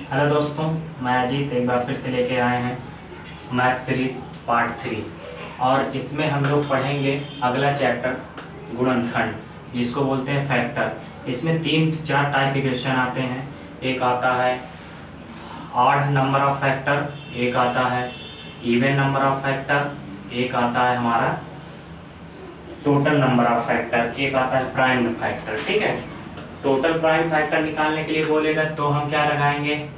Hello दोस्तों, मैं अजीत एक बार फिर से लेके आए हैं मैथ सीरीज पार्ट 3। और इसमें हम लोग पढ़ेंगे अगला चैप्टर गुणनखंड, जिसको बोलते हैं फैक्टर। इसमें 3-4 टाइप के क्वेश्चन आते हैं। एक आता है ऑड नंबर ऑफ फैक्टर, एक आता है इवन नंबर ऑफ फैक्टर, एक आता है हमारा टोटल नंबर ऑफ फैक्टर, एक आता है प्राइम फैक्टर। ठीक है, टोटल प्राइम फैक्टर निकालने के लिए बोलेगा तो हम क्या लगाएंगे,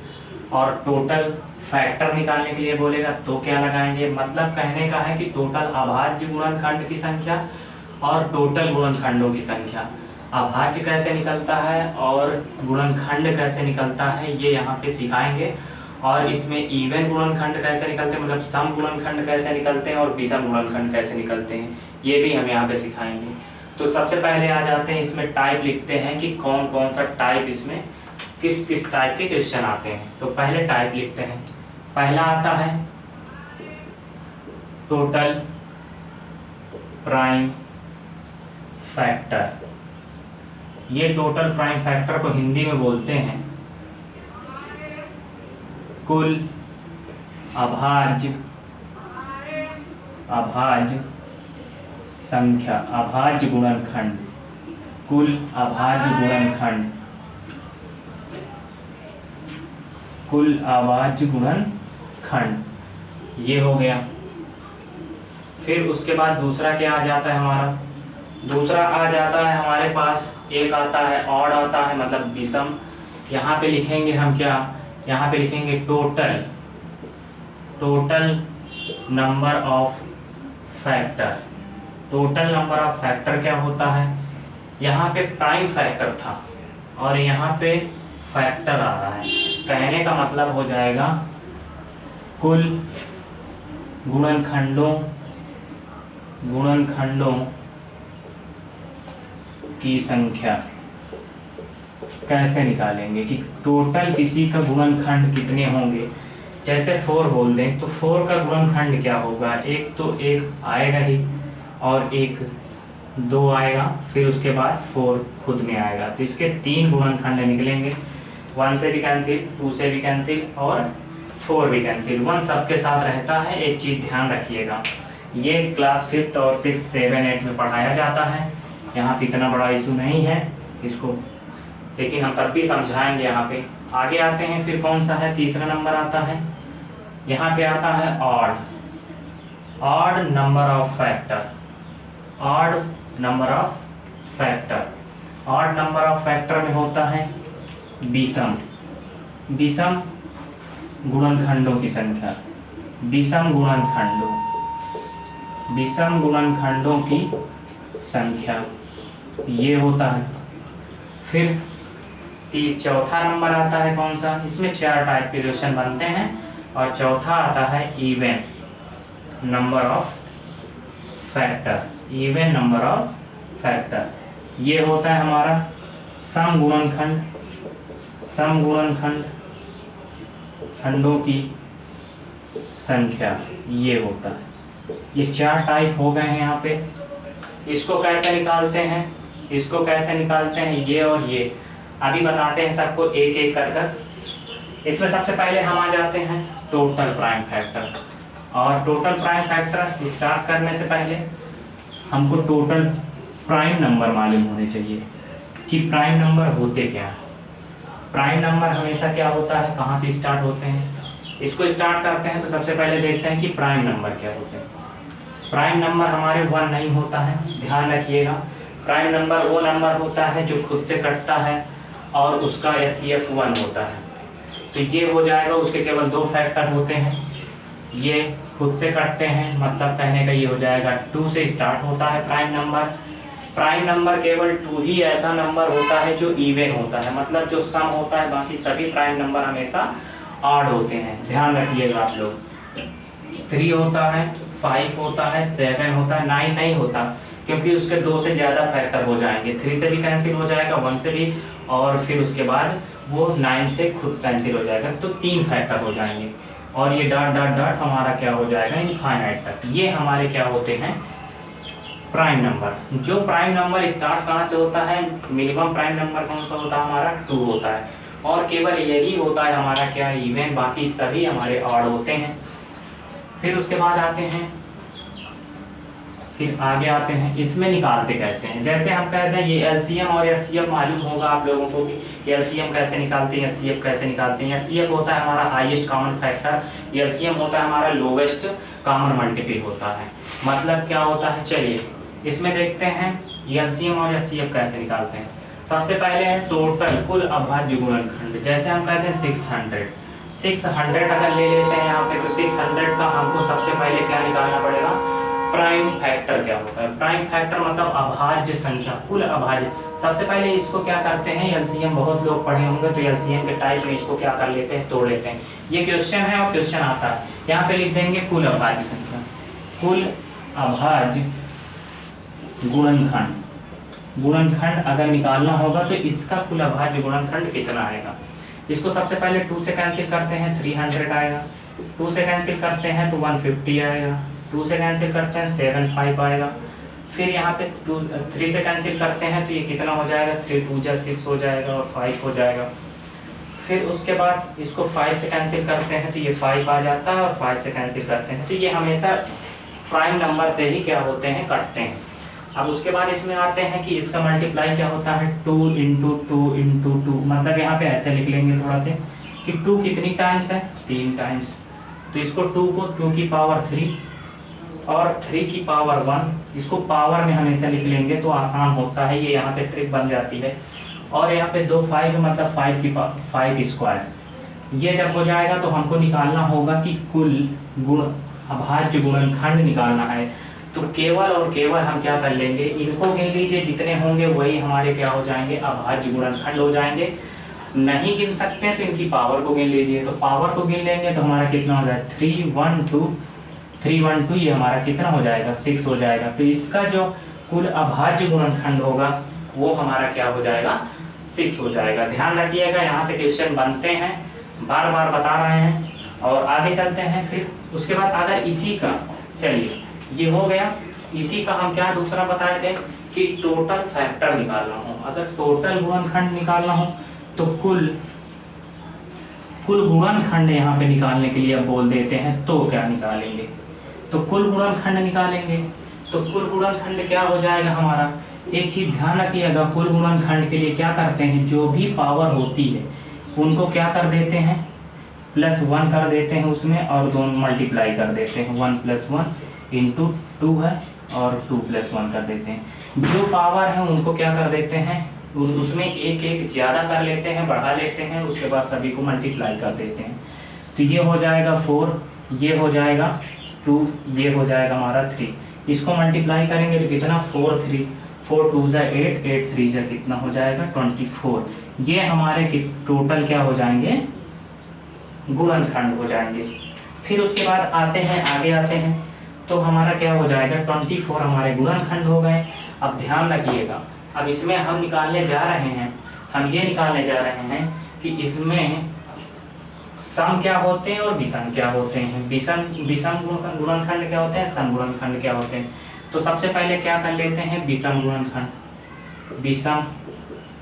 और टोटल फैक्टर निकालने के लिए बोलेगा तो क्या लगाएंगे। मतलब कहने का है कि टोटल अभाज्य गुणनखंड की संख्या और टोटल गुणनखंडों की संख्या, अभाज्य कैसे निकलता है और गुणनखंड कैसे निकलता है, ये यहाँ पे सिखाएंगे। और इसमें इवन गुणनखंड कैसे निकलते हैं, मतलब सम गुणनखंड कैसे निकलते हैं और विषम गुणनखंड कैसे निकलते हैं, ये भी हम यहाँ पे सिखाएंगे। तो सबसे पहले आ जाते हैं, इसमें टाइप लिखते हैं कि कौन कौन सा टाइप, इसमें किस किस टाइप के क्वेश्चन आते हैं। तो पहले टाइप लिखते हैं। पहला आता है टोटल प्राइम फैक्टर। ये टोटल प्राइम फैक्टर को हिंदी में बोलते हैं कुल अभाज्य संख्या, अभाज्य गुणनखंड, कुल अभाज्य गुणनखंड, कुल अभाज्य गुणनखंड, ये हो गया। फिर उसके बाद दूसरा क्या आ जाता है हमारा, दूसरा आ जाता है हमारे पास, एक आता है ऑड आता है, मतलब विषम। यहाँ पे लिखेंगे हम क्या, यहाँ पे लिखेंगे total number of factor. Total number of factor क्या होता है, यहाँ पे प्राइम फैक्टर था और यहाँ पे फैक्टर आ रहा है, कहने का मतलब हो जाएगा कुल गुणनखंडों की संख्या। कैसे निकालेंगे कि टोटल किसी का गुणनखंड कितने होंगे। जैसे 4 बोल दें तो 4 का गुणनखंड क्या होगा, एक तो 1 आएगा ही और एक 2 आएगा, फिर उसके बाद 4 खुद में आएगा। तो इसके 3 गुणनखंड निकलेंगे, 1 से भी कैंसिल, 2 से भी कैंसिल और 4 भी कैंसिल। 1 सबके साथ रहता है। एक चीज़ ध्यान रखिएगा, ये क्लास 5th और 6th 7 8 में पढ़ाया जाता है, यहाँ पे इतना बड़ा इशू नहीं है इसको, लेकिन हम तब भी समझाएंगे यहाँ पे। आगे आते हैं, फिर कौन सा है, तीसरा नंबर आता है, यहाँ पे आता है odd number of factor. Odd number of factor में होता है विषम गुणनखंडों की संख्या, विषम गुणनखंडों की संख्या, ये होता है। फिर चौथा नंबर आता है कौन सा, इसमें 4 टाइप के क्वेश्चन बनते हैं और चौथा आता है इवन नंबर ऑफ फैक्टर। ये होता है हमारा सम गुणनखंडों की संख्या, ये होता है। ये 4 टाइप हो गए हैं यहाँ पे। इसको कैसे निकालते हैं, ये और ये अभी बताते हैं सबको एक एक कर। इसमें सबसे पहले हम आ जाते हैं टोटल प्राइम फैक्टर। और टोटल प्राइम फैक्टर स्टार्ट करने से पहले हमको टोटल प्राइम नंबर मालूम होने चाहिए कि प्राइम नंबर होते क्या हैं। प्राइम नंबर हमेशा क्या होता है, कहाँ से स्टार्ट होते हैं। इसको स्टार्ट करते हैं तो सबसे पहले देखते हैं कि प्राइम नंबर क्या होते हैं। प्राइम नंबर हमारे 1 नहीं होता है, ध्यान रखिएगा। प्राइम नंबर वो नंबर होता है जो खुद से कटता है और उसका HCF 1 होता है। तो ये हो जाएगा, उसके केवल 2 फैक्टर होते हैं, ये खुद से कटते हैं, मतलब कहने का ये हो जाएगा 2 से स्टार्ट होता है प्राइम नंबर केवल 2 ही ऐसा नंबर होता है जो इवन होता है, मतलब जो सम होता है। बाकी सभी प्राइम नंबर हमेशा ऑड होते हैं, ध्यान रखिएगा आप लोग। 3 होता है, 5 होता है, 7 होता है, 9 नहीं होता क्योंकि उसके 2 से ज़्यादा फैक्टर हो जाएंगे। 3 से भी कैंसिल हो जाएगा, 1 से भी, और फिर उसके बाद वो 9 से खुद कैंसिल हो जाएगा, तो 3 फैक्टर हो जाएंगे। और ये डॉट डॉट डॉट हमारा क्या हो जाएगा, इनफाइनाइट तक। ये हमारे क्या होते हैं, प्राइम नंबर। जो प्राइम नंबर स्टार्ट कहाँ से होता है, मिनिमम प्राइम नंबर कौन सा होता है हमारा, 2 होता है। और केवल यही होता है हमारा क्या, इवन, बाकी सभी हमारे ऑड होते हैं। फिर उसके बाद आते हैं, फिर आगे आते हैं, इसमें निकालते कैसे हैं। जैसे हम कहते हैं ये एलसीएम और एचसीएफ मालूम होगा आप लोगों को कि एलसीएम कैसे निकालते हैं, एचसीएफ कैसे निकालते हैं। एचसीएफ होता है हमारा हाईएस्ट कॉमन फैक्टर, एलसीएम होता है हमारा लोवेस्ट कॉमन मल्टीपल होता है। मतलब क्या होता है, चलिए इसमें देखते हैं एलसीएम और एचसीएफ कैसे निकालते हैं। सबसे पहले है टोटल कुल अभाज्य गुणनखंड। जैसे हम कहते हैं 600 अगर ले लेते हैं यहाँ पे, तो 600 का हमको सबसे पहले क्या निकालना पड़ेगा, प्राइम फैक्टर क्या होता है। प्राइम फैक्टर मतलब अभाज्य संख्या, कुल अभाज्य। सबसे पहले इसको क्या करते हैं, एलसीएम बहुत लोग पढ़े होंगे तो एलसीएम के टाइप में इसको क्या कर लेते हैं, तोड़ लेते हैं। ये क्वेश्चन है और क्वेश्चन आता है, यहाँ पे लिख देंगे कुल अभाज्य संख्या, कुल अभाज्य गुणनखंड। गुणनखंड अगर निकालना होगा तो इसका कुल अभाज्य गुणनखंड कितना आएगा। इसको सबसे पहले 2 से कैंसिल करते हैं 300 आएगा, 2 से कैंसिल करते हैं तो 150 आएगा, 2 से कैंसिल करते हैं 75 आएगा। फिर यहाँ पे 3 से कैंसिल करते हैं तो ये कितना हो जाएगा, 3 2 जा 6 हो जाएगा और 5 हो जाएगा। फिर उसके बाद इसको 5 से कैंसिल करते हैं तो ये 5 आ जाता है, और 5 से कैंसिल करते हैं तो ये हमेशा प्राइम नंबर से ही क्या होते हैं, कटते हैं। अब उसके बाद इसमें आते हैं कि इसका मल्टीप्लाई क्या होता है, 2 × 2 × 2। मतलब यहाँ पे ऐसे लिख लेंगे थोड़ा से कि 2 कितनी टाइम्स है, 3 टाइम्स। तो इसको 2 को 2 की पावर 3 और 3 की पावर 1, इसको पावर में हमेशा लिख लेंगे तो आसान होता है, ये यहाँ से ट्रिक बन जाती है। और यहाँ पे 2 5 मतलब 5 की 5 स्क्वायर। ये जब हो जाएगा तो हमको निकालना होगा कि कुल गुण अभाज्य गुणनखंड निकालना है। तो केवल और केवल हम क्या कर लेंगे, इनको गिन लीजिए, जितने होंगे वही हमारे क्या हो जाएंगे, अभाज्य गुणनखंड हो जाएंगे। नहीं गिन सकते हैं तो इनकी पावर को गिन लीजिए। तो पावर को गिन लेंगे तो हमारा कितना हो जाएगा, 312 ये हमारा कितना हो जाएगा, 6 हो जाएगा। तो इसका जो कुल अभाज्य गुणनखंड होगा वो हमारा क्या हो जाएगा, 6 हो जाएगा। ध्यान रखिएगा, यहाँ से क्वेश्चन बनते हैं, बार बार बता रहे हैं। और आगे चलते हैं। फिर उसके बाद अगर इसी का, चलिए ये हो गया, इसी का हम क्या दूसरा बताए थे कि टोटल फैक्टर निकालना हो। अगर टोटल गुणनखंड निकालना हो तो कुल गुणनखंड यहाँ पे निकालने के लिए अब बोल देते हैं तो क्या निकालेंगे, तो कुल गुणनखंड निकालेंगे। तो कुल गुणनखंड क्या हो जाएगा हमारा, एक चीज ध्यान रखिएगा, कुल गुणनखंड के लिए क्या करते हैं, जो भी पावर होती है उनको क्या कर देते हैं, +1 कर देते हैं उसमें, और दोनों मल्टीप्लाई कर देते हैं। 1 + 1 × 2 है और 2 + 1 कर देते हैं। जो पावर है उनको क्या कर देते हैं, उसमें एक एक ज़्यादा कर लेते हैं, बढ़ा लेते हैं, उसके बाद सभी को मल्टीप्लाई कर देते हैं। तो ये हो जाएगा 4, ये हो जाएगा 2, ये हो जाएगा हमारा 3। इसको मल्टीप्लाई करेंगे तो कितना, 4 2 = 8, 8 3 = कितना हो जाएगा, 24। ये हमारे टोटल क्या हो जाएंगे, गुणनखंड हो जाएंगे। फिर उसके बाद आते हैं, आगे आते हैं तो हमारा क्या हो जाएगा, 24 हमारे गुणनखंड हो गए। अब ध्यान रखिएगा, अब इसमें हम निकालने जा रहे हैं, हम ये निकालने जा रहे हैं कि इसमें सम क्या होते हैं और विषम क्या होते हैं। विषम गुणनखंड क्या होते हैं, सम गुणनखंड क्या होते हैं। तो सबसे पहले क्या कर लेते हैं, विषम गुणनखंड। विषम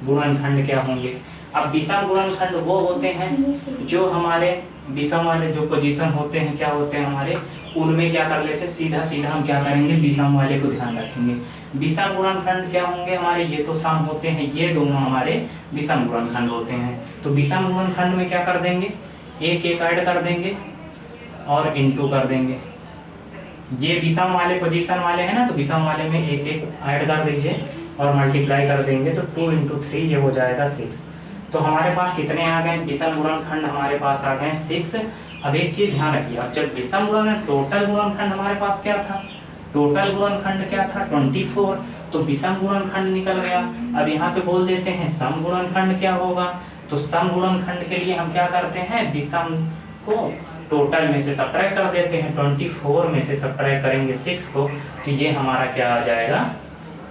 गुणनखंड क्या होंगे, अब विषम गुणनखंड वो होते हैं जो हमारे विषम वाले जो पोजीशन होते हैं क्या होते हैं हमारे, उनमें क्या कर लेते हैं, सीधा सीधा हम क्या करेंगे, विषम वाले को ध्यान रखेंगे। विषम गुणनखंड क्या होंगे हमारे, ये तो सम होते हैं, ये दोनों हमारे विषम गुणनखंड होते हैं। तो विषम गुणनखंड में क्या कर देंगे, एक एक ऐड कर देंगे और इनटू कर देंगे। ये विषम वाले पोजीशन वाले हैं ना, तो विषम वाले में एक एक ऐड कर दीजिए और मल्टीप्लाई कर देंगे तो 2 × 3 ये हो जाएगा 6। तो हमारे पास कितने आ गए, विषम गुणनखंड हमारे पास आ गए 6। अब एक चीज ध्यान रखिए, अब जब विषम गुणनखंड, टोटल गुणनखंड हमारे पास क्या था, टोटल गुणनखंड क्या था 24, तो विषम गुणनखंड निकल गया। अब यहाँ पे बोल देते हैं सम गुणनखंड क्या होगा, तो सम गुणनखंड के लिए हम क्या करते हैं, विषम को टोटल में से सब्ट्रैक्ट कर देते हैं। 24 में से सब्ट्रैक्ट करेंगे 6 को, तो ये हमारा क्या आ जाएगा,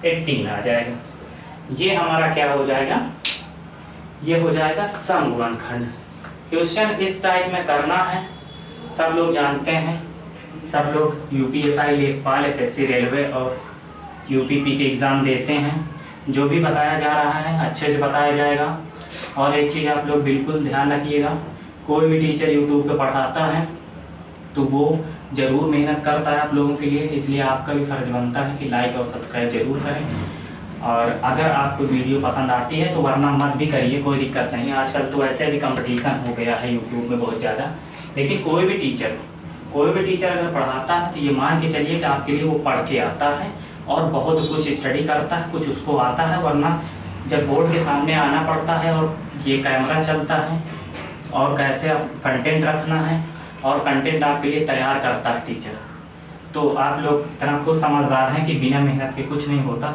18 आ जाएगा। ये हमारा क्या हो जाएगा, ये हो जाएगा सम गुणनखंड। क्वेश्चन इस टाइप में करना है, सब लोग जानते हैं, सब लोग यूपीएसआई लेखपाल, एसएससी रेलवे और यूपीपी के एग्ज़ाम देते हैं। जो भी बताया जा रहा है अच्छे से बताया जाएगा। और एक चीज़ आप लोग बिल्कुल ध्यान रखिएगा, कोई भी टीचर यूट्यूब पे पढ़ाता है तो वो ज़रूर मेहनत करता है आप लोगों के लिए, इसलिए आपका भी फ़र्ज़ बनता है कि लाइक और सब्सक्राइब ज़रूर करें। और अगर आपको वीडियो पसंद आती है तो वरना मत भी करिए, कोई दिक्कत नहीं है। आजकल तो ऐसे भी कंपटीशन हो गया है यूट्यूब में बहुत ज़्यादा, लेकिन कोई भी टीचर अगर पढ़ाता है तो ये मान के चलिए कि आपके लिए वो पढ़ के आता है और बहुत कुछ स्टडी करता है, कुछ उसको आता है। वरना जब बोर्ड के सामने आना पड़ता है और ये कैमरा चलता है और कैसे आप कंटेंट रखना है और कंटेंट आपके लिए तैयार करता है टीचर, तो आप लोग इतना खुद समझदार हैं कि बिना मेहनत के कुछ नहीं होता।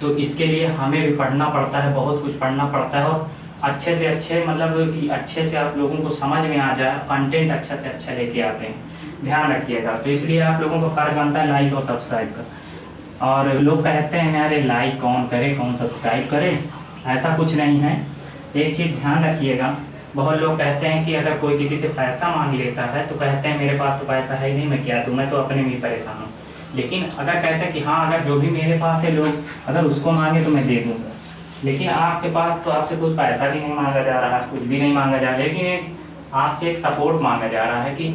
तो इसके लिए हमें भी पढ़ना पड़ता है, बहुत कुछ पढ़ना पड़ता है और अच्छे से अच्छे, मतलब कि अच्छे से आप लोगों को समझ में आ जाए, कंटेंट अच्छा से अच्छा लेके आते हैं, ध्यान रखिएगा। तो इसलिए आप लोगों को फ़र्ज बनता है लाइक और सब्सक्राइब का। और लोग कहते हैं अरे लाइक कौन करे, कौन सब्सक्राइब करे, ऐसा कुछ नहीं है। एक चीज़ ध्यान रखिएगा, बहुत लोग कहते हैं कि अगर कोई किसी से पैसा मांग लेता है तो कहते हैं मेरे पास तो पैसा है ही नहीं, मैं क्या दूँ, मैं तो अपने में परेशान हूँ। लेकिन अगर कहते हैं कि हाँ अगर जो भी मेरे पास है लोग अगर उसको मांगे तो मैं दे दूँगा, लेकिन आपके पास तो आपसे कुछ पैसा भी नहीं मांगा जा रहा है, कुछ भी नहीं मांगा जा रहा है, लेकिन आपसे एक सपोर्ट मांगा जा रहा है कि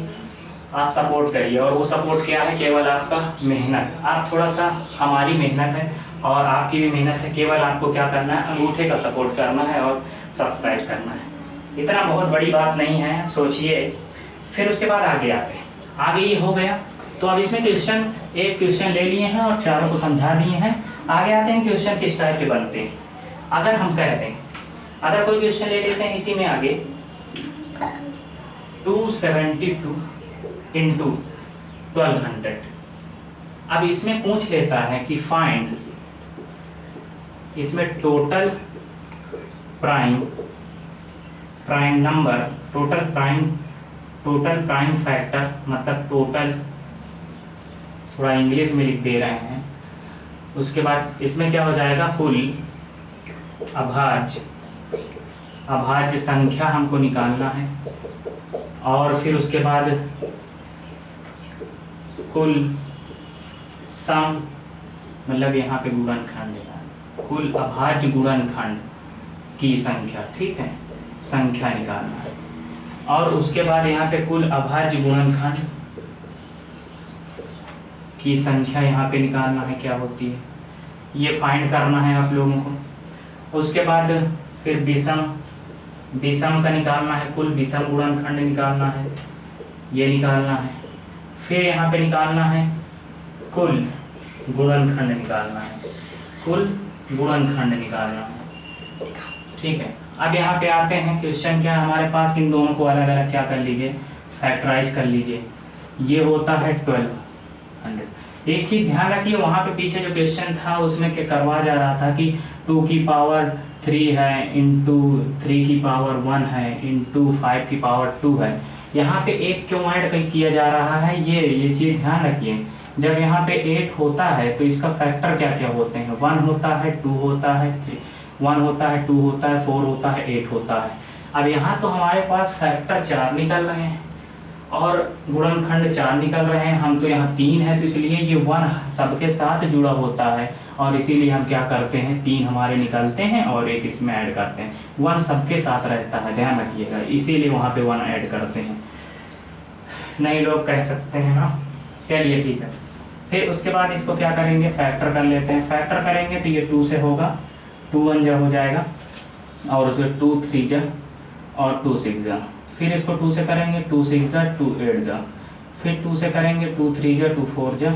आप सपोर्ट करिए। और वो सपोर्ट क्या है, केवल आपका मेहनत। आप थोड़ा सा, हमारी मेहनत है और आपकी भी मेहनत है, केवल आपको क्या करना है, अंगूठे का सपोर्ट करना है और सब्सक्राइब करना है। इतना बहुत बड़ी बात नहीं है, सोचिए। फिर उसके बाद आगे ये हो गया। तो अब इसमें एक क्वेश्चन ले लिए हैं और चारों को समझा दिए हैं। आगे आते हैं क्वेश्चन किस टाइप के बनते हैं। अगर हम कहते हैं, अगर कोई क्वेश्चन ले लेते हैं इसी में आगे 272 इंटू 1200। अब इसमें पूछ लेता है कि फाइंड, इसमें total prime number, total prime factor, मतलब टोटल, थोड़ा इंग्लिश में लिख दे रहे हैं। उसके बाद इसमें क्या हो जाएगा, कुल अभाज्य संख्या हमको निकालना है। और फिर उसके बाद कुल सम, मतलब यहाँ पे गुणनखंड है, कुल अभाज्य गुणनखंड की संख्या, ठीक है, संख्या निकालना है। और उसके बाद यहाँ पे कुल अभाज्य गुणनखंड की संख्या यहाँ पे निकालना है, क्या होती है ये फाइंड करना है आप लोगों को। उसके बाद फिर विषम का निकालना है, कुल विषम गुणनखंड निकालना है, ये निकालना है। फिर यहाँ पे निकालना है कुल गुणनखंड निकालना है, कुल गुणनखंड निकालना है, ठीक है। अब यहाँ पे आते हैं, क्वेश्चन क्या है हमारे पास, इन दोनों को अलग अलग क्या कर लीजिए, फैक्टराइज कर लीजिए। ये होता है 1200। एक चीज़ ध्यान रखिए, वहाँ पे पीछे जो क्वेश्चन था उसमें क्या करवा जा रहा था कि 2 की पावर 3 है इंटू 3 की पावर 1 है इंटू 5 की पावर 2 है। यहाँ पे 1 क्यों ऐड किया जा रहा है, ये चीज़ ध्यान रखिए। जब यहाँ पे 8 होता है तो इसका फैक्टर क्या क्या होते हैं, 1 होता है, 2 होता है, 1 होता है, 2 होता है, 4 होता है, 8 होता है। अब यहाँ तो हमारे पास फैक्टर 4 निकल रहे हैं और गुणनखंड 4 निकल रहे हैं। हम तो यहाँ 3 है तो इसलिए ये 1 सबके साथ जुड़ा होता है और इसीलिए हम क्या करते हैं, 3 हमारे निकलते हैं और 1 इसमें ऐड करते हैं। 1 सबके साथ रहता है, ध्यान रखिएगा, इसीलिए वहाँ पे 1 ऐड करते हैं। नहीं लोग कह सकते हैं ना, चलिए ठीक है। फिर उसके बाद इसको क्या करेंगे, फैक्टर कर लेते हैं। फैक्टर करेंगे तो ये 2 से होगा, 2 1 जा हो जाएगा और उसमें 2 3 जा और 2 6 जा। फिर इसको 2 से करेंगे, 2 6 जा, 2 8 जा। फिर 2 से करेंगे, 2 3 जा, 2 4 जा।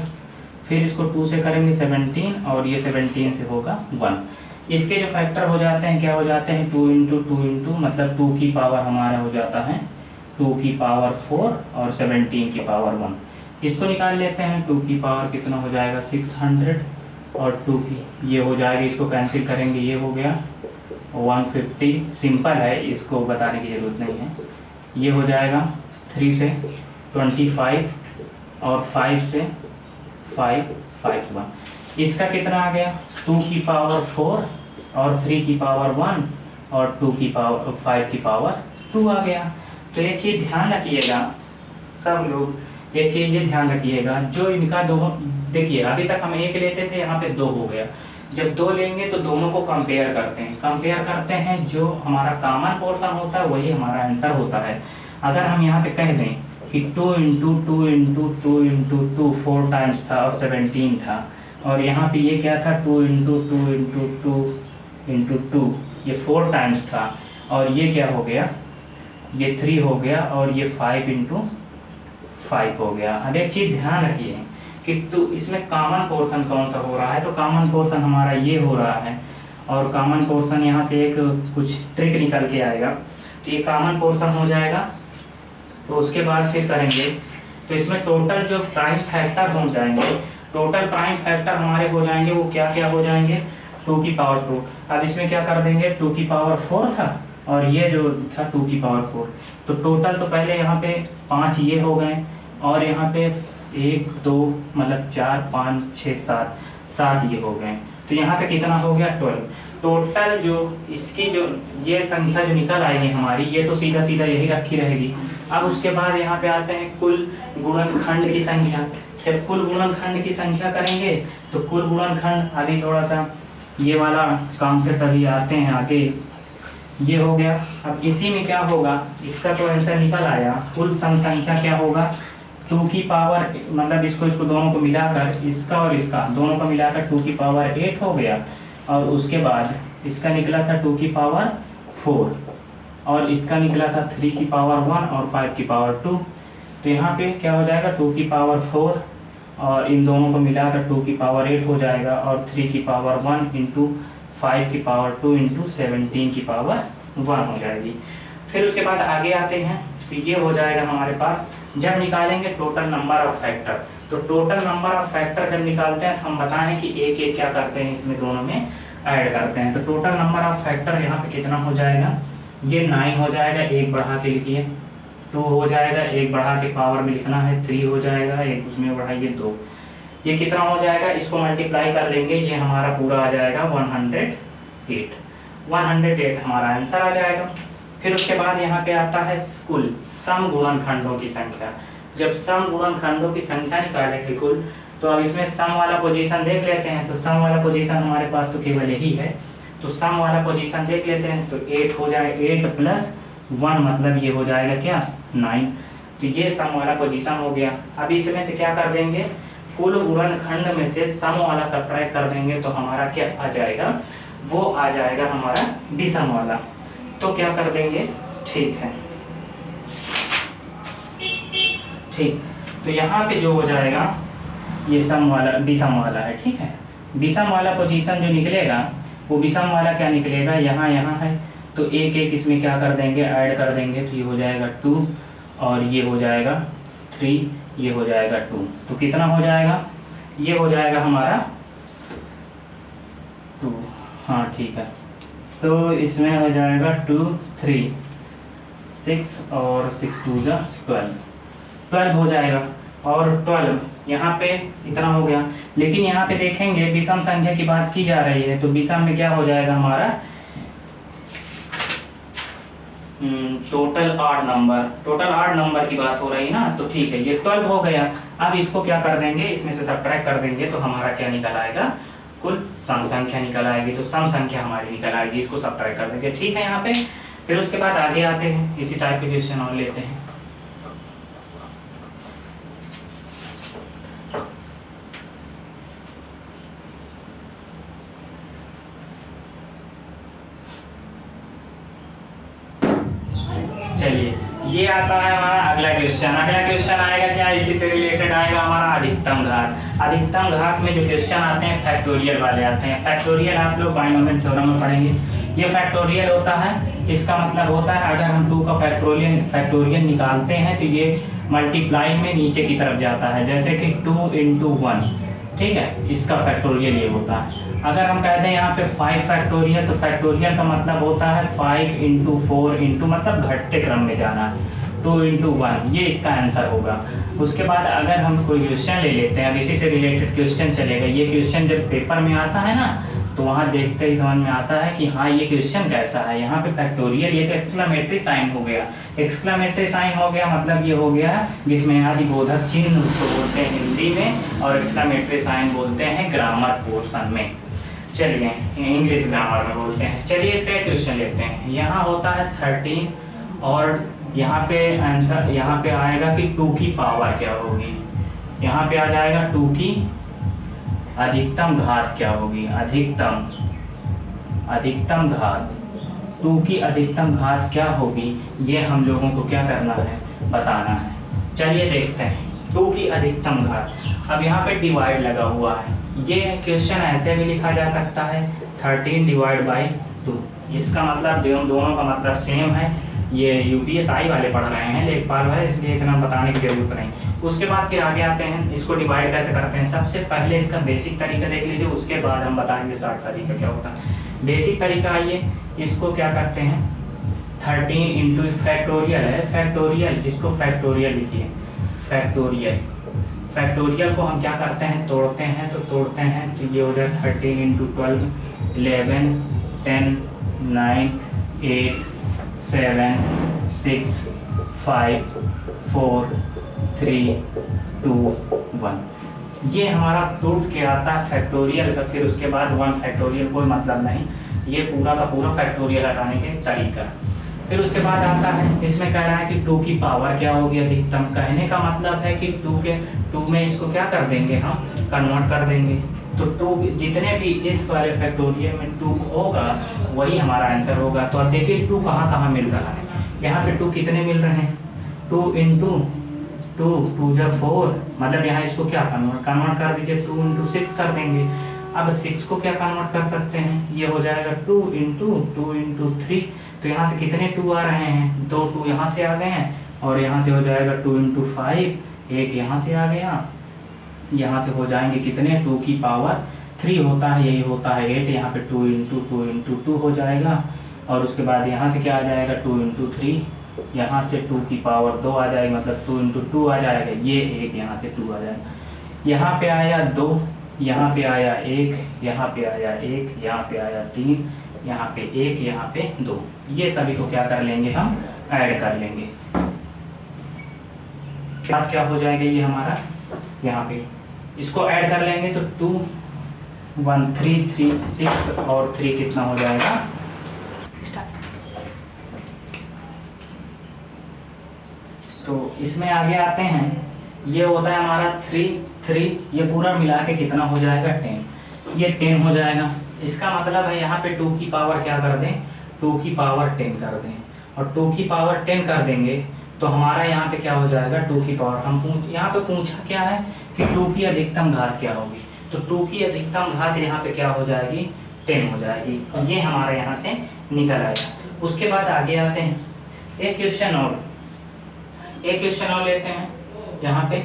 फिर इसको 2 से करेंगे 17 और ये 17 से होगा 1। इसके जो फैक्टर हो जाते हैं क्या हो जाते हैं, 2 इंटू 2 इंटू, मतलब 2 की पावर हमारा हो जाता है 2 की पावर 4 और 17 की पावर 1। इसको निकाल लेते हैं, 2 की पावर कितना हो जाएगा 600 और 2 की ये हो जाएगा, इसको कैंसिल करेंगे, ये हो गया 150। सिंपल है, इसको बताने की ज़रूरत नहीं है। ये हो जाएगा 3 से 25 और 5 से 5 5 1। इसका कितना आ गया, 2 की पावर 4 और 3 की पावर 1 और 2 की पावर 5 की पावर 2 आ गया। तो ये चीज़ ध्यान रखिएगा सब लोग, एक चीज़ ये ध्यान रखिएगा, जो इनका दो, देखिए अभी तक हम 1 लेते थे, यहाँ पे 2 हो गया। जब दो लेंगे तो दोनों को कंपेयर करते हैं, जो हमारा कॉमन पोर्शन होता है वही हमारा आंसर होता है। अगर हम यहाँ पे कह दें कि 2 इंटू 2 इंटू 2 इंटू 2 4 टाइम्स था और 17 था, और यहाँ पे ये क्या था 2 इंटू 2 इंटू 2 इंटू 2, ये 4 टाइम्स था, और ये क्या हो गया, ये 3 हो गया, और ये 5 इंटू 5 हो गया। अब एक चीज़ ध्यान रखिए कि तो इसमें कॉमन पोर्शन कौन सा हो रहा है, तो कॉमन पोर्शन हमारा ये हो रहा है, और कॉमन पोर्शन यहाँ से एक कुछ ट्रिक निकल के आएगा, तो ये कॉमन पोर्शन हो जाएगा। तो उसके बाद फिर करेंगे तो इसमें टोटल जो प्राइम फैक्टर हो जाएंगे, टोटल प्राइम फैक्टर हमारे हो जाएंगे, वो क्या क्या हो जाएंगे, 2 की पावर 2। अब इसमें क्या कर देंगे, 2 की पावर 4 था, और ये जो था 2 की पावर 4, तो टोटल तो पहले यहाँ पे 5 ये हो गए, और यहाँ पे 1 2 मतलब 4 5 6 7 ये हो गए, तो यहाँ पे कितना हो गया 12। टोटल जो इसकी जो ये संख्या जो निकल आएगी हमारी, ये तो सीधा सीधा यही रखी रहेगी। अब उसके बाद यहाँ पे आते हैं कुल गुणनखंड की संख्या। जब कुल गुणनखंड की संख्या करेंगे तो कुल गुणनखंड, अभी थोड़ा सा ये वाला कॉन्सेप्ट अभी आते हैं आगे, ये हो गया। अब इसी में क्या होगा, इसका तो आंसर निकल आया, कुल सम संख्या क्या होगा 2 की पावर, मतलब इसको दोनों को मिलाकर, इसका और इसका दोनों को मिलाकर 2 की पावर 8 हो गया, और उसके बाद इसका निकला था 2 की पावर 4, और इसका निकला था 3 की पावर 1 और 5 की पावर 2। तो यहाँ पे क्या हो जाएगा 2 की पावर 4, और इन दोनों को मिलाकर 2 की पावर 8 हो जाएगा, और 3 की पावर 1 इंटू 5 की पावर 2 इंटू 17 की पावर 1 हो जाएगी। फिर उसके बाद आगे आते हैं, तो ये हो जाएगा हमारे पास, जब निकालेंगे टोटल नंबर ऑफ फैक्टर। तो टोटल नंबर ऑफ फैक्टर जब निकालते हैं तो हम बताएं कि एक एक क्या करते हैं, इसमें दोनों में ऐड करते हैं। तो टोटल नंबर ऑफ फैक्टर यहाँ पे कितना हो जाएगा, ये 9 हो जाएगा, एक बढ़ा के लिखिए, 2 हो जाएगा, एक बढ़ा के पावर में लिखना है, 3 हो जाएगा, एक उसमें बढ़ाइए 2, ये कितना हो जाएगा, इसको मल्टीप्लाई कर लेंगे, ये हमारा पूरा आ जाएगा 108 हमारा आंसर आ जाएगा। फिर उसके बाद यहाँ पे आता है कुल सम गुणनखंडों की संख्या। जब सम गुणनखंडों की संख्या निकालेंगे कुल, तो अब इसमें सम वाला पोजीशन देख लेते हैं। तो सम वाला पोजीशन हमारे पास तो केवल यही है, तो सम वाला पोजीशन देख लेते हैं। तो 8 हो जाए, 8 प्लस 1 मतलब ये हो जाएगा क्या 9। तो ये सम वाला पोजीशन हो गया। अब इसमें से क्या कर देंगे, कुल गुणनखंड में से सम वाला सब्ट्रैक्ट कर देंगे, तो हमारा क्या आ जाएगा, वो आ जाएगा हमारा विषम वाला। तो क्या कर देंगे, ठीक है, ठीक। तो यहाँ पे जो हो जाएगा ये सम वाला विषम वाला है, ठीक है। विषम वाला पोजीशन जो निकलेगा वो विषम वाला क्या निकलेगा, यहाँ है, तो एक एक इसमें क्या कर देंगे, ऐड कर देंगे, तो ये हो जाएगा 2, और ये हो जाएगा 3, ये हो जाएगा 2। तो कितना हो जाएगा, ये हो जाएगा हमारा 2, हाँ ठीक है। तो इसमें हो जाएगा 2 3 6 और 6 2 जा 12 हो जाएगा, और 12 यहाँ पे इतना हो गया। लेकिन यहाँ पे देखेंगे विषम संख्या की बात की जा रही है, तो विषम में क्या हो जाएगा हमारा टोटल 8 नंबर की बात हो रही है ना, तो ठीक है, ये 12 हो गया। अब इसको क्या कर देंगे, इसमें से सब्ट्रैक्ट कर देंगे, तो हमारा क्या निकल आएगा, कुल सम संख्या निकल आएगी। तो सम संख्या हमारी निकल आएगी, इसको सब्ट्रैक्ट कर देंगे, ठीक है यहाँ पे। फिर उसके बाद आगे आते हैं, इसी टाइप के क्वेश्चन और लेते हैं। चलिए, ये आता है हमारा अगला क्वेश्चन। अगला क्वेश्चन आएगा क्या, इसी से रिलेटेड आएगा हमारा अधिकतम घात। अधिकतम घात में जो क्वेश्चन आते हैं फैक्टोरियल वाले आते हैं। फैक्टोरियल आप लोग बाइनोमियल थ्योरम में पढ़ेंगे। ये फैक्टोरियल होता है, इसका मतलब होता है अगर हम 2 का फैक्टोरियल निकालते हैं तो ये मल्टीप्लाई में नीचे की तरफ जाता है, जैसे कि 2 × 1, ठीक है, इसका फैक्टोरियल ये होता है। अगर हम कहते हैं यहाँ पे 5 फैक्टोरियल, तो फैक्टोरियल का मतलब होता है 5 × 4 × मतलब घटते क्रम में जाना है, 2 × 1, ये इसका आंसर होगा। उसके बाद अगर हम कोई क्वेश्चन ले लेते हैं, अब इसी से रिलेटेड क्वेश्चन चलेगा। ये क्वेश्चन जब पेपर में आता है ना, तो वहाँ देखते ही समझ में आता है कि हाँ ये क्वेश्चन कैसा है। यहाँ पे फैक्टोरियल, ये तो एक्सक्लेमेटरी साइन हो गया। एक्सक्लेमेटरी साइन हो गया मतलब ये हो गया विस्मयादि बोधक चिन्ह उसको बोलते हैं हिंदी में, और एक्सक्लेमेटरी साइन बोलते हैं ग्रामर पोर्शन में। चलिए इंग्लिश ग्रामर में बोलते हैं। चलिए इसका एक क्वेश्चन लेते हैं। यहाँ होता है 13 और यहाँ पे आंसर यहाँ पे आएगा कि 2 की पावर क्या होगी। यहाँ पे आ जाएगा 2 की अधिकतम घात क्या होगी। अधिकतम घात 2 की अधिकतम घात क्या होगी, ये हम लोगों को क्या करना है, बताना है। चलिए देखते हैं 2 की अधिकतम घात। अब यहाँ पे डिवाइड लगा हुआ है। ये क्वेश्चन ऐसे भी लिखा जा सकता है 13 डिवाइड बाई 2। इसका मतलब दोनों का मतलब सेम है। ये यूपीएसआई वाले पढ़ रहे हैं, लेखपाल वाले, इसलिए इतना बताने की जरूरत नहीं। उसके बाद फिर आगे आते हैं, इसको डिवाइड कैसे करते हैं। सबसे पहले इसका बेसिक तरीका देख लीजिए, उसके बाद हम बताएंगे शॉर्ट तरीका क्या होता है। बेसिक तरीका आइए, इसको क्या करते हैं 13 इंटू फैक्टोरियल है, फैक्टोरियल, इसको फैक्टोरियल लिखिए। फैक्टोरियल को हम क्या करते हैं, तोड़ते हैं। तो ये हो जाए 13 इंटू 12, 11, 10, 9, 8, 7, 6, 5, 4, 3, 2, 1। ये हमारा टूट के आता है फैक्टोरियल का। फिर उसके बाद 1 फैक्टोरियल, कोई मतलब नहीं, ये पूरा का पूरा फैक्टोरियल हटाने के तरीका। फिर उसके बाद आता है, इसमें कह रहा है कि 2 की पावर क्या होगी अधिकतम। कहने का मतलब है कि 2 में इसको क्या कर देंगे, हम कन्वर्ट कर देंगे। तो 2 जितने भी इस वाले फैक्टोरियल में 2 होगा वही हमारा आंसर होगा। तो अब देखिए 2 कहाँ कहाँ मिल रहा है। यहाँ पे 2 कितने मिल रहे हैं, 2 इंटू 2 जब 4, मतलब यहाँ इसको क्या कन्वर्ट कर दीजिए, 2 इंटू 6 कर देंगे। अब 6 को क्या कन्वर्ट कर सकते हैं, ये हो जाएगा 2 इंटू 3। तो यहाँ से कितने 2 आ रहे हैं, 2 2 यहाँ से आ गए हैं, और यहाँ से हो जाएगा 2 इंटू 5, 1 यहाँ से आ गया। यहाँ से हो जाएंगे कितने, 2 की पावर 3 होता है, यही होता है 8। यहाँ पे 2 इंटू 2 हो जाएगा, और उसके बाद यहाँ से क्या आ जाएगा 2 इंटू 3, यहाँ से 2 की पावर 2 आ जाएगी, मतलब 2 इंटू 2 आ जाएगा। ये 1 यहाँ से 2 आ जाएगा। यहाँ पे आया 2, यहाँ पे आया 1, यहाँ पे आया 1, यहाँ पे आया 3, यहाँ पे 1, यहाँ पे 2। ये सभी को क्या कर लेंगे, हम ऐड कर लेंगे। बात क्या हो जाएगा, ये हमारा यहाँ पे इसको ऐड कर लेंगे तो 2 1 3 3 6 और 3 कितना हो जाएगा। तो इसमें आगे आते हैं, ये होता है हमारा 3 ये पूरा मिला के कितना हो जाएगा 10, ये 10 हो जाएगा। इसका मतलब है यहाँ पे 2 की पावर क्या कर दें, 2 की पावर 10 कर दें, और 2 की पावर 10 कर देंगे तो हमारा यहाँ पे क्या हो जाएगा 2 की पावर। हम यहाँ पे पूछा क्या है कि 2 की अधिकतम घात क्या होगी, तो 2 की अधिकतम घात यहाँ पे क्या हो जाएगी 10 हो जाएगी। ये हमारे यहाँ से निकल आएगा। उसके बाद आगे आते हैं, एक क्वेश्चन और लेते हैं। यहाँ पे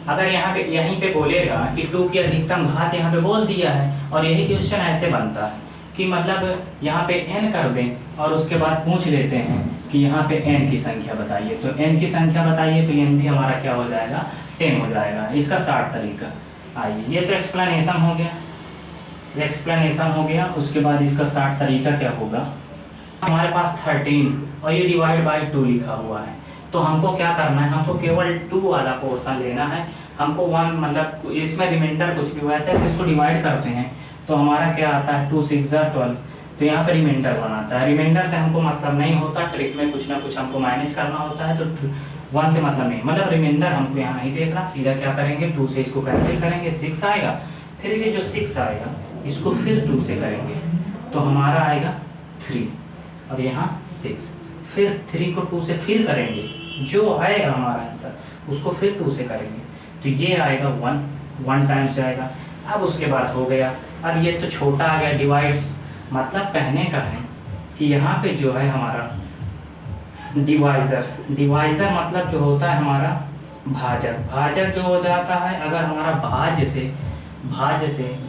अगर यहाँ पे यहीं पे बोलेगा कि 2 की अधिकतम घात यहाँ पे बोल दिया है, और यही क्वेश्चन ऐसे बनता है कि मतलब यहाँ पे n कर दें और उसके बाद पूछ लेते हैं कि यहाँ पे n की संख्या बताइए। तो n की संख्या बताइए, तो n भी हमारा क्या हो जाएगा 10 हो जाएगा। इसका 60 तरीका। आइए, ये तो एक्सप्लेनेशन हो गया। उसके बाद इसका 60 तरीका क्या होगा। हमारे पास 13 और ये डिवाइड बाई 2 लिखा हुआ है, तो हमको क्या करना है, हमको केवल 2 वाला पोर्शन लेना है। हमको 1 मतलब इसमें रिमाइंडर कुछ भी, वैसे तो इसको डिवाइड करते हैं तो हमारा क्या आता है 2 6 12, तो यहाँ पे रिमाइंडर बनाता है। रिमाइंडर से हमको मतलब नहीं होता, ट्रिक में कुछ ना कुछ हमको मैनेज करना होता है। तो 1 से मतलब नहीं, मतलब रिमाइंडर हमको यहाँ नहीं देखना, सीधा क्या करेंगे 2 से इसको कैंसिल करेंगे, 6 आएगा। फिर ये जो 6 आएगा इसको फिर 2 से करेंगे तो हमारा आएगा 3, और यहाँ 6। फिर 3 को 2 से फिर करेंगे, जो आएगा हमारा आंसर उसको फिर 2 से करेंगे, तो ये आएगा 1 टाइम्स आएगा। अब उसके बाद हो गया, अब ये तो छोटा आ गया डिवाइड, मतलब कहने का है कि यहाँ पे जो है हमारा डिवाइज़र मतलब जो होता है हमारा भाजक जो हो जाता है। अगर हमारा भाज्य से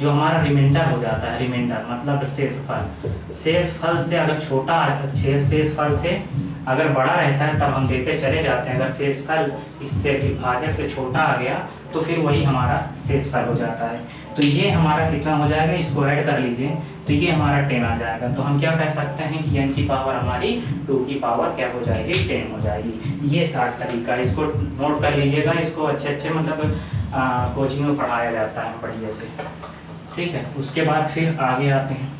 जो हमारा रिमाइंडर हो जाता है, रिमाइंडर मतलब शेषफल से अगर छोटा, शेषफल से अगर बड़ा रहता है तब हम देते चले जाते हैं। अगर शेषफल इससे भाजक से छोटा आ गया तो फिर वही हमारा शेषफल हो जाता है। तो ये हमारा कितना हो जाएगा, इसको ऐड कर लीजिए, तो ये हमारा 10 आ जाएगा। तो हम क्या कह सकते हैं कि n की पावर हमारी 2 की पावर क्या हो जाएगी 10 हो जाएगी। ये 60 तरीका, इसको नोट कर लीजिएगा। इसको अच्छे मतलब कोचिंग में पढ़ाया जाता है बढ़िया से। ठीक है, उसके बाद फिर आगे आते हैं।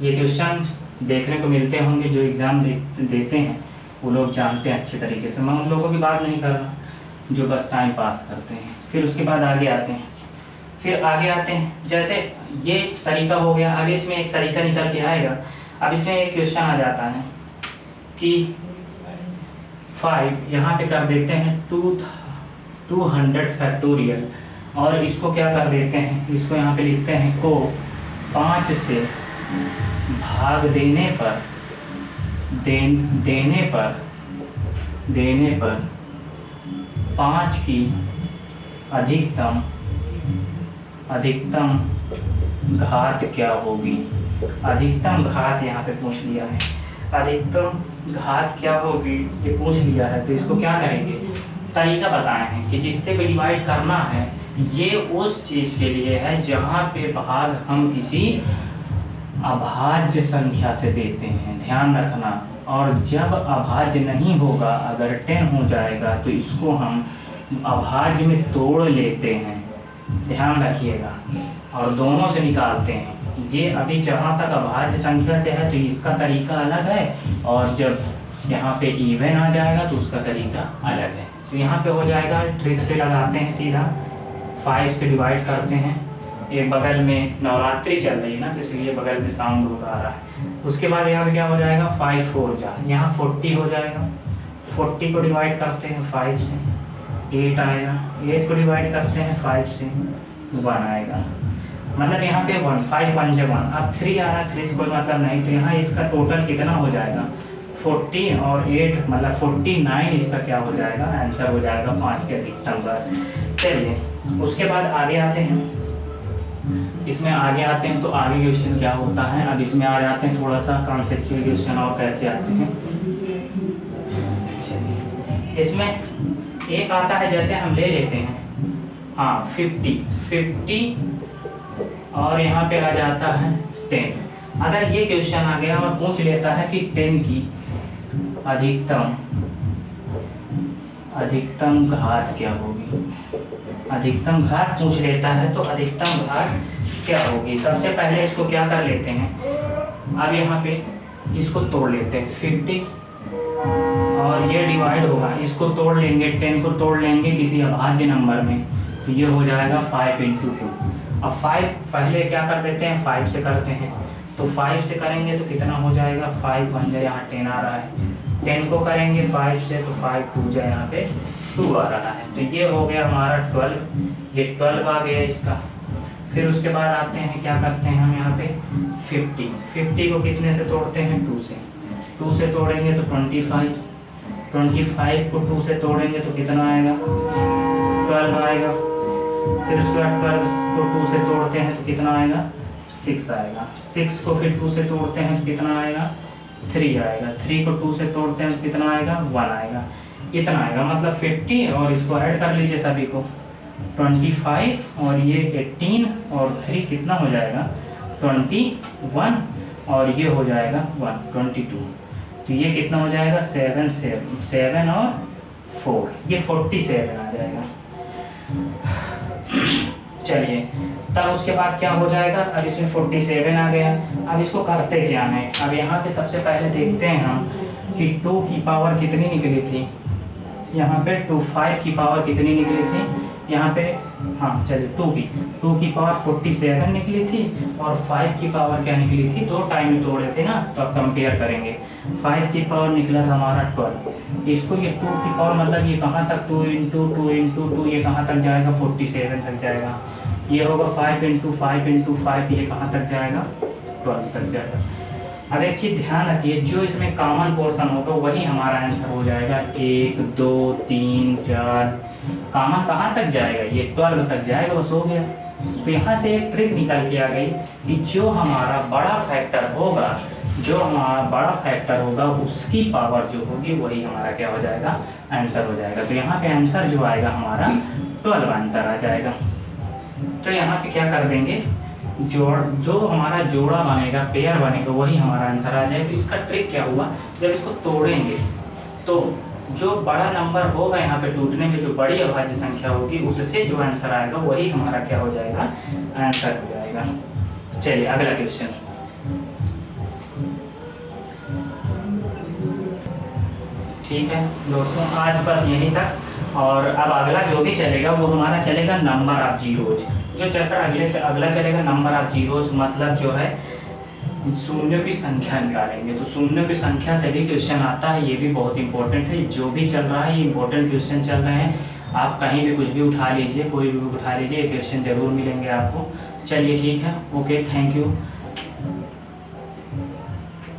ये क्वेश्चन देखने को मिलते होंगे, जो एग्ज़ाम देते हैं वो लोग जानते हैं अच्छे तरीके से, मैं उन लोगों की बात नहीं कर रहा जो बस टाइम पास करते हैं। फिर उसके बाद आगे आते हैं, जैसे ये तरीका हो गया। अब इसमें एक तरीका निकल के आएगा। अब इसमें एक क्वेश्चन आ जाता है कि 5 यहाँ पे कर देते हैं 200 फैक्टोरियल, और इसको क्या कर देते हैं, इसको यहाँ पे लिखते हैं को 5 से भाग देने पर 5 की अधिकतम घात क्या होगी। अधिकतम घात यहाँ पे पूछ लिया है, अधिकतम घात क्या होगी ये पूछ लिया है। तो इसको क्या करेंगे, तरीका बताए हैं कि जिससे भी डिवाइड करना है, ये उस चीज़ के लिए है जहाँ पे भाग हम किसी अभाज्य संख्या से देते हैं, ध्यान रखना। और जब अभाज्य नहीं होगा, अगर 10 हो जाएगा तो इसको हम अभाज्य में तोड़ लेते हैं, ध्यान रखिएगा, और दोनों से निकालते हैं। ये अभी जहाँ तक अभाज्य संख्या से है तो इसका तरीका अलग है, और जब यहाँ पे इवन आ जाएगा तो उसका तरीका अलग है। तो यहाँ पे हो जाएगा, ट्रिक से लगाते हैं, सीधा 5 से डिवाइड करते हैं। एक बगल में नवरात्रि चल रही है ना, तो इसलिए बगल में साउंड होगा आ रहा है। उसके बाद यहाँ पे क्या हो जाएगा, 5 4 जा, यहाँ 40 हो जाएगा। 40 को डिवाइड करते हैं 5 से, 8 आएगा। 8 को डिवाइड करते हैं 5 से, 1 आएगा। मतलब यहाँ पे 1, 5 1 जा 1। अब 3 आ रहा है, 3 से कोई मतलब नहीं, तो यहाँ इसका टोटल कितना हो जाएगा, 40 और 8 मतलब 49 इसका क्या हो जाएगा, आंसर हो जाएगा 5 के अधिकतम बार। चलिए उसके बाद आगे आते हैं। इसमें आगे आते हैं तो आगे क्वेश्चन क्या होता है, अब इसमें आ जाते हैं थोड़ा सा कॉन्सेप्चुअल क्वेश्चन और कैसे आते हैं। इसमें एक आता है, जैसे हम ले लेते हैं 50 और यहाँ पे आ जाता है 10। अगर ये क्वेश्चन आ गया और पूछ लेता है कि 10 की अधिकतम घात क्या होगी, अधिकतम घात पूछ लेता है, तो अधिकतम घात क्या होगी। सबसे पहले इसको क्या कर लेते हैं, अब यहाँ पे इसको तोड़ लेते हैं। 50 और ये डिवाइड होगा, इसको तोड़ लेंगे, 10 को तोड़ लेंगे किसी अभाज्य नंबर में, तो ये हो जाएगा 5 × 2। अब 5 पहले क्या कर देते हैं, 5 से करते हैं, तो 5 से करेंगे तो कितना हो जाएगा, 5 1 जा, यहाँ 10 आ रहा है। 10 को करेंगे 5 से तो 5 2 जा, यहाँ पे 2 आ रहा है। तो ये हो गया हमारा 12, ये 12 आ गया इसका। फिर उसके बाद आते हैं, क्या करते हैं हम यहाँ पे 50 को कितने से तोड़ते हैं, 2 से तोड़ेंगे तो 25 को 2 से तोड़ेंगे तो कितना आएगा, 12 आएगा। फिर उसके बाद 12 को 2 से तोड़ते हैं तो कितना आएगा, 6 आएगा। 6 को फिर 2 से तोड़ते हैं तो कितना आएगा, 3 आएगा। 3 को 2 से तोड़ते हैं तो कितना आएगा, 1 आएगा। इतना आएगा, मतलब 50 और इसको ऐड कर लीजिए सभी को, 25 और ये 18 और 3 कितना हो जाएगा, 21 और ये हो जाएगा 1 22। तो ये कितना हो जाएगा, 7 और 4, ये 47 आ जाएगा। चलिए तब उसके बाद क्या हो जाएगा, अब इसमें 47 आ गया। अब इसको करते क्या है, अब यहाँ पे सबसे पहले देखते हैं हम कि 2 की पावर कितनी निकली थी, यहाँ पे 5 की पावर कितनी निकली थी, यहाँ पे चलिए 2 की पावर 47 निकली थी और 5 की पावर क्या निकली थी, 2 टाइम तोड़े थे ना, तो अब कंपेयर करेंगे। 5 की पावर निकला था हमारा 12, इसको ये 2 की पावर मतलब ये कहाँ तक, 2 × 2 × 2 ये कहाँ तक जाएगा, 47 तक जाएगा। ये होगा 5 × 5 × 5, ये कहाँ तक जाएगा, 12 तक जाएगा। अब एक चीज़ ध्यान रखिए, जो इसमें कॉमन पोर्शन होगा वही हमारा आंसर हो जाएगा। 1 2 3 4 कॉमन कहाँ तक जाएगा, ये 12 तक जाएगा, बस हो गया। तो यहाँ से एक ट्रिक निकल के आ गई कि जो हमारा बड़ा फैक्टर होगा उसकी पावर जो होगी वही हमारा क्या हो जाएगा, आंसर हो जाएगा। तो यहाँ पे आंसर जो आएगा हमारा 12 आंसर आ जाएगा। तो यहाँ पे क्या कर देंगे, जो हमारा जोड़ा बनेगा, पेयर बनेगा, वही हमारा आंसर आ जाएगा। तो इसका ट्रिक क्या हुआ, जब इसको तोड़ेंगे तो जो बड़ा नंबर होगा यहाँ पे टूटने में, जो बड़ी अभाज्य संख्या होगी, उससे जो आंसर आएगा वही हमारा क्या हो जाएगा, आंसर हो जाएगा। चलिए अगला क्वेश्चन। ठीक है दोस्तों, आज बस यहीं तक। और अब अगला जो भी चलेगा वो हमारा चलेगा नंबर ऑफ जीरोज। जो चैप्टर अगला चलेगा नंबर ऑफ जीरोज, मतलब जो है शून्यों की संख्या निकालेंगे। तो शून्यों की संख्या से भी क्वेश्चन आता है, ये भी बहुत इंपॉर्टेंट है। जो भी चल रहा है ये इंपॉर्टेंट क्वेश्चन चल रहे हैं। आप कहीं भी कुछ भी उठा लीजिए, कोई भी उठा लीजिए, ये क्वेश्चन जरूर मिलेंगे आपको। चलिए ठीक है, ओके, थैंक यू।